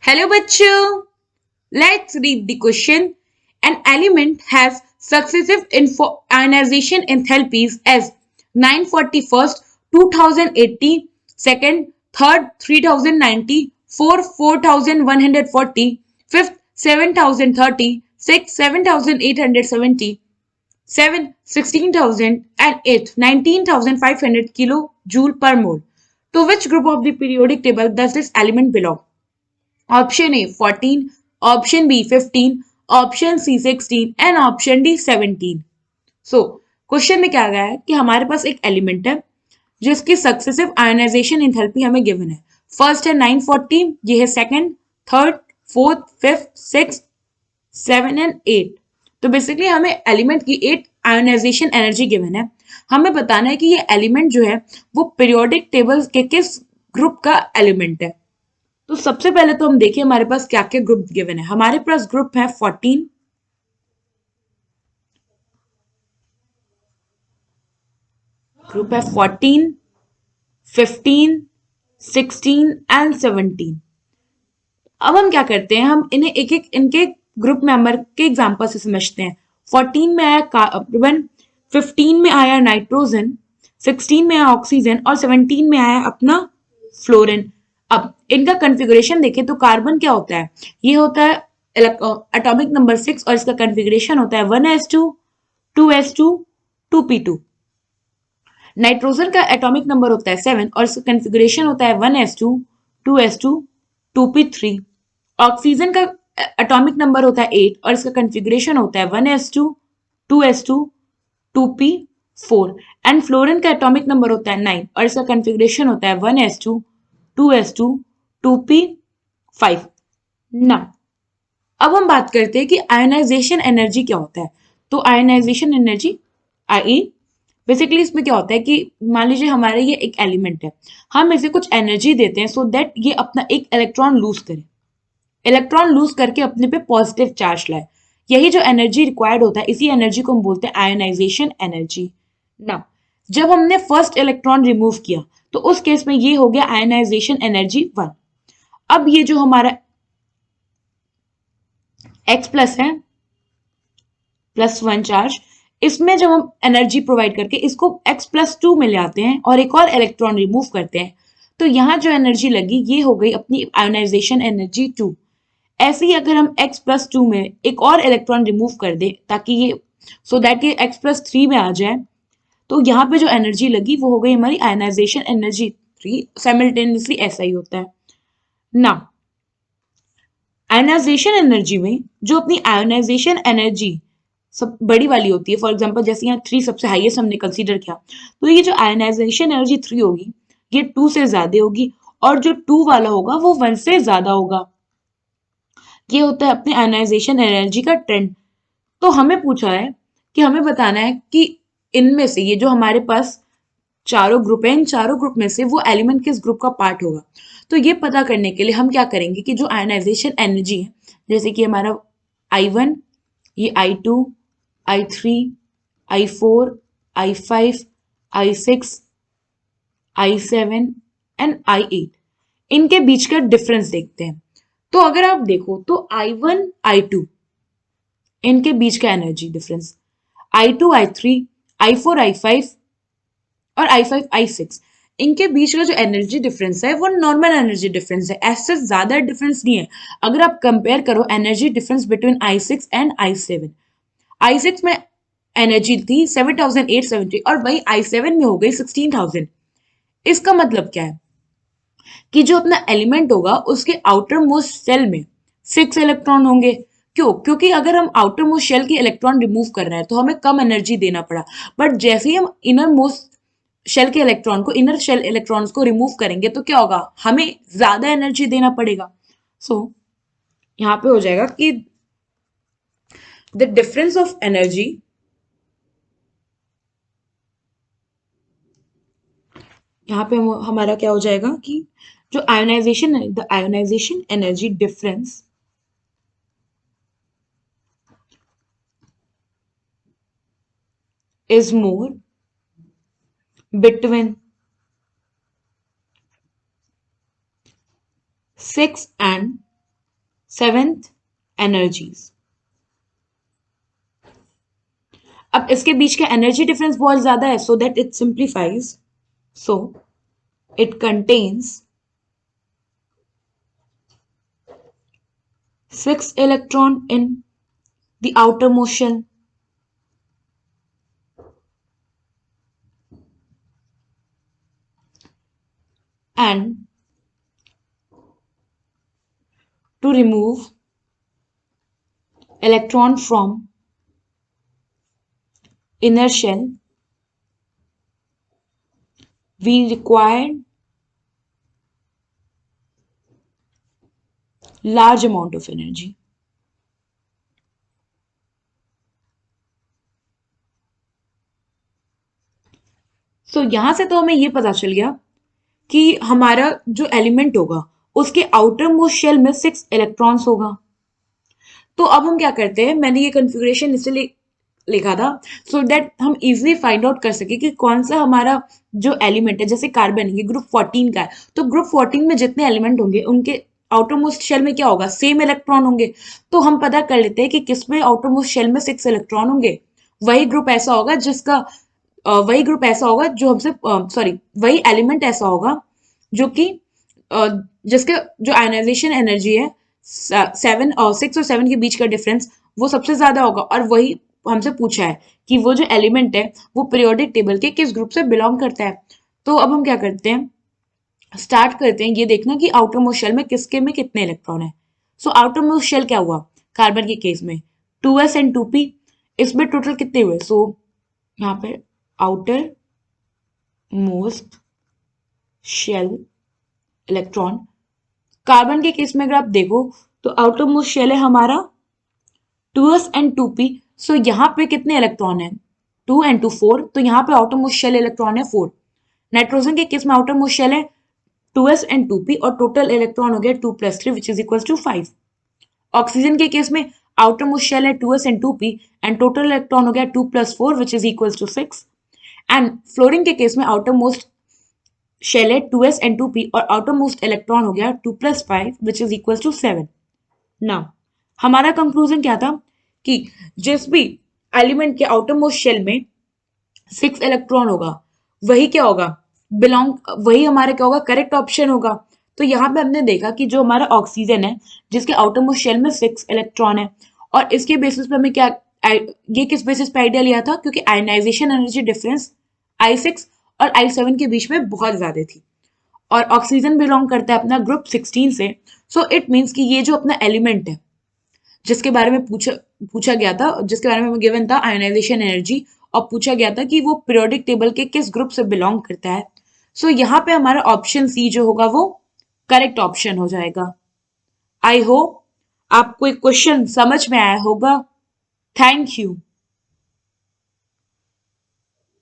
Hello bachcho, let's read the question. An element has successive ionization enthalpies as 941st, 2080, second, third, 3090, fourth, 4140, fifth, 7030, sixth, 7870, 7, 16,000 and 8, 19,500 kilojoule per mole. To which group of the periodic table does this element belong? Option A 14, option B 15, option C 16 and option D 17. So question में क्या गया है कि हमारे पास एक element है जिसकी successive ionisation enthalpy हमें गिवन है। फर्स्ट है 940, ये है second, third, fourth, fifth, six, 7 and 8। तो बेसिकली हमें एलिमेंट की 8 आयोनाइजेशन एनर्जी गिवन है। हमें बताना है कि ये एलिमेंट जो है वो पीरियोडिक टेबल के किस ग्रुप का एलिमेंट है। तो सबसे पहले तो हम देखें हमारे पास क्या क्या ग्रुप गिवन है। हमारे पास ग्रुप है 14, ग्रुप है 14, 15, 16 एंड 17। अब हम क्या करते हैं, हम इन्हें एक एक इनके ग्रुप मेंबर के एग्जांपल से समझते हैं। 14 में आया कार्बन, 15 में आया नाइट्रोजन, 16 में आया ऑक्सीजन और 17 में आया अपना फ्लोरीन। अब इनका कॉन्फ़िगरेशन देखें तो कार्बन क्या होता है, ये होता है एटॉमिक नंबर 6 और इसका कॉन्फ़िगरेशन होता है 1s2, 2s2, 2p2। नाइट्रोजन का एटॉमिक नंबर होता है 7 और इसका कॉन्फ़िगरेशन होता है 1s2, 2s2, 2p3। ऑक्सीजन का एटॉमिक नंबर होता है 8 और इसका कॉन्फ़िगरेशन होता है 1s2, 2s2, 2p4। And fluorine का एटॉमिक नंबर होता है 9 और इसका कॉन्फ़िगरेशन होता है 1s2, 2s2, 2p5। ना अब हम बात करते हैं कि आयोनाइजेशन एनर्जी क्या होता है। तो आयोनाइजेशन एनर्जी आई बेसिकली इसमें क्या होता है कि मान लीजिए हमारे ये एक एलिमेंट है, हम इसे कुछ एनर्जी देते हैं सो दैट ये अपना एक इलेक्ट्रॉन लूज करे, इलेक्ट्रॉन लूज करके अपने पे पॉजिटिव चार्ज लाए। यही जो एनर्जी रिक्वायर्ड होता है, इसी एनर्जी को हम बोलते हैं आयोनाइजेशन एनर्जी। ना जब हमने फर्स्ट इलेक्ट्रॉन रिमूव किया तो उस केस में ये हो गया आयोनाइजेशन एनर्जी 1। अब ये जो हमारा X प्लस है, +1 चार्ज, इसमें जब हम एनर्जी प्रोवाइड करके इसको X+2 में ले आते हैं और एक और इलेक्ट्रॉन रिमूव करते हैं, तो यहाँ जो एनर्जी लगी ये हो गई अपनी आयोनाइजेशन एनर्जी 2। ऐसे ही अगर हम X+2 में एक और इलेक्ट्रॉन रिमूव कर दें ताकि ये सो दैट ये X+3 में आ जाए, तो यहाँ पे जो एनर्जी लगी वो हो गई हमारी आयोनाइजेशन एनर्जी 3। साइमल्टेनियसली ऐसा ही होता है ना। आयोनाइजेशन एनर्जी में जो अपनी आयोनाइजेशन एनर्जी सब बड़ी वाली होती है, फॉर एग्जांपल जैसे यहाँ 3 सबसे हाईएस्ट हमने कंसीडर किया, तो ये जो आयोनाइजेशन एनर्जी 3 होगी ये 2 से ज्यादा होगी और जो 2 वाला होगा वो 1 से ज्यादा होगा। ये होता है अपने आयोनाइजेशन एनर्जी का ट्रेंड। तो हमें पूछा है कि हमें बताना है कि इनमें से ये जो हमारे पास चारों ग्रुप है, इन चारों ग्रुप में से वो एलिमेंट किस ग्रुप का पार्ट होगा। तो ये पता करने के लिए हम क्या करेंगे कि जो आयोनाइजेशन एनर्जी है, जैसे कि हमारा I1, ये I2, I3, I4, I5, I6, I7 and I8, इनके बीच का डिफरेंस देखते हैं। तो अगर आप देखो तो I1, I2 इनके बीच का energy difference, I2, I3, I4, I5 और I5, I6, इनके बीच का जो एनर्जी डिफरेंस है वो नॉर्मल एनर्जी डिफरेंस है, ऐसे ज्यादा डिफरेंस नहीं है। अगर आप कंपेयर करो energy difference between I6 and I7, I6 में एनर्जी थी 7870 और वही I7 में हो गई 16,000। इसका मतलब क्या है कि जो अपना एलिमेंट होगा उसके आउटर मोस्ट सेल में 6 इलेक्ट्रॉन होंगे। क्यों? क्योंकि अगर हम आउटर मोस्ट शेल के इलेक्ट्रॉन रिमूव कर रहे हैं तो हमें कम एनर्जी देना पड़ा, बट जैसे ही हम इनर मोस्ट शेल के इलेक्ट्रॉन को, इनर शेल इलेक्ट्रॉन्स को रिमूव करेंगे तो क्या होगा, हमें ज्यादा एनर्जी देना पड़ेगा। सो यहाँ पे हो जाएगा कि द डिफरेंस ऑफ एनर्जी, यहाँ पे हमारा क्या हो जाएगा कि जो ionisation, the ionisation energy difference is more between 6 and seventh energies. अब इसके बीच का एनर्जी डिफरेंस बहुत ज्यादा है, so that it simplifies, so it contains 6 electron in the outermost shell and to remove electron from inner shell we required large amount of energy. So यहां से तो हमें ये पता चल गया कि हमारा जो एलिमेंट होगा उसके आउटर मोस्ट शेल में 6 इलेक्ट्रॉन्स होगा। तो अब हम क्या करते हैं, मैंने ये कॉन्फ़िगरेशन इसलिए लिखा था सो दैट हम इजीली फाइंड आउट कर सके कि कौन सा हमारा जो एलिमेंट है, जैसे कार्बन ये ग्रुप 14 का है, तो ग्रुप 14 में जितने एलिमेंट होंगे उनके आउटर मोस्ट शेल में क्या होगा, सेम इलेक्ट्रॉन होंगे। तो हम पता कर लेते हैं कि किसमें आउटर मोस्ट शेल में 6 इलेक्ट्रॉन होंगे। वही ग्रुप ऐसा होगा जिसका वही ग्रुप ऐसा होगा जो हमसे सॉरी वही एलिमेंट ऐसा होगा जो कि जिसके जो आयनाइजेशन एनर्जी है 6 और 7 के बीच का डिफरेंस वो सबसे ज्यादा होगा। और वही हमसे पूछा है कि वो जो एलिमेंट है वो पीरियोडिक टेबल के किस ग्रुप से बिलोंग करता है। तो अब हम क्या करते हैं, स्टार्ट करते हैं ये देखना कि आउटर मोस्ट शेल में किसके में कितने इलेक्ट्रॉन है। सो आउटर मोस्ट शेल क्या हुआ कार्बन के केस में 2s एंड 2p, इसमें टोटल कितने हुए, सो यहाँ पे outermost shell electron. Carbon के केस में अगर आप देखो तो आउटर मोस्ट शेल है हमारा 2s एंड 2p, सो यहाँ पे कितने इलेक्ट्रॉन है 2 एंड 2 4, तो यहाँ पे आउटर मोस्ट शेल इलेक्ट्रॉन है 4। नाइट्रोजन के केस में आउटर मोस्ट शेल है 2s एंड 2p और टोटल इलेक्ट्रॉन हो गया 2 + 3 which is equal to 5। Oxygen के केस में आउटर मोस्ट शेल है 2s and 2p and total electron हो गया 2 + 4 which is equal to 6। And fluorine के केस में आउटर मोस्ट शेल है 2s एंड 2p और आउटर मोस्ट इलेक्ट्रॉन हो गया 2 + 5 which is equal to 7। Now हमारा कंक्लूजन क्या था कि जिस भी एलिमेंट के आउटर मोस्ट शेल में 6 इलेक्ट्रॉन होगा वही क्या होगा वही हमारा क्या होगा करेक्ट ऑप्शन होगा। तो यहाँ पे हमने देखा कि जो हमारा ऑक्सीजन है जिसके आउटर मोस्ट शेल में 6 इलेक्ट्रॉन है, और इसके बेसिस पे हमें क्या ये किस बेसिस पे आइडिया लिया था, क्योंकि आयनाइजेशन एनर्जी डिफरेंस I6 और I7 के बीच में बहुत ज्यादा थी और ऑक्सीजन बिलोंग करता है अपना ग्रुप 16 से। सो इट मीन्स कि ये जो अपना एलिमेंट है जिसके बारे में पूछा गया था, जिसके बारे में गिवन था आयोनाइजेशन एनर्जी, और पूछा गया था कि वो पीरियोडिक टेबल के किस ग्रुप से बिलोंग करता है। सो यहाँ पे हमारा ऑप्शन सी जो होगा वो करेक्ट ऑप्शन हो जाएगा। आई होप आपको क्वेश्चन समझ में आया होगा। Thank you.